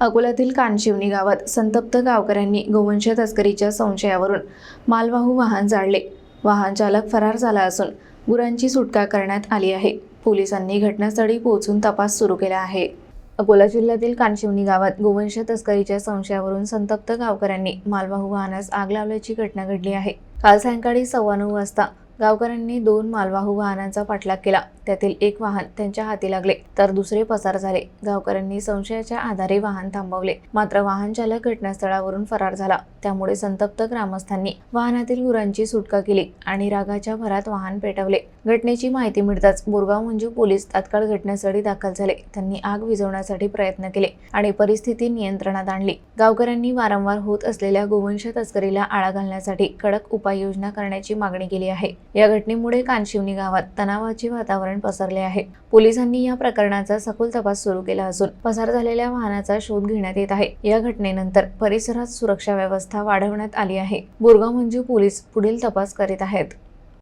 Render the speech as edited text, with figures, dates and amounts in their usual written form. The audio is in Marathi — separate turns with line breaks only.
अकोल्यातील कानशिवनी गावात संतप्त गावकऱ्यांनी गोवंश तस्करीच्या संशयावरून मालवाहू वाहन जाळले। वाहन चालक फरार झाला असून गुरांची सुटका करण्यात आली आहे। पोलिसांनी घटनास्थळी पोहोचून तपास सुरू केला आहे। अकोला जिल्ह्यातील कानशिवनी गावात गोवंश तस्करीच्या संशयावरून संतप्त गावकऱ्यांनी मालवाहू वाहनास आग लावल्याची घटना घडली आहे। काल सायंकाळी 9:15 वाजता गावकऱ्यांनी 2 मालवाहू वाहनांचा पाठलाग केला। त्यातील एक वाहन त्यांच्या हाती लागले तर दुसरे पसार झाले। गावकऱ्यांनी संशयाच्या आधारे वाहन थांबवले, मात्र वाहन चालक घटनास्थळावरून फरार झाला। त्यामुळे संतप्त ग्रामस्थांनी वाहनातील गुरांची सुटका केली आणि रागाच्या भरात वाहन पेटवले। घटनेची माहिती मिळताच बोरगाव मंजू पोलीस तात्काळ घटनास्थळी दाखल झाले। त्यांनी आग विझवण्यासाठी प्रयत्न केले आणि परिस्थिती नियंत्रणात आणली। गावकऱ्यांनी वारंवार होत असलेल्या गोवंश तस्करीला आळा घालण्यासाठी कडक उपाययोजना करण्याची मागणी केली आहे। या घटनेमुळे कानशिवनी गावात तणावाचे वातावरण पसरले आहे। पोलिसांनी या प्रकरणाचा सखोल तपास सुरू केला असून पसार झालेल्या वाहनाचा शोध घेण्यात येत आहे। या घटनेनंतर परिसरात सुरक्षा व्यवस्था वाढवण्यात आली आहे। बोरगाव मंजू पोलीस पुढील तपास करीत आहेत।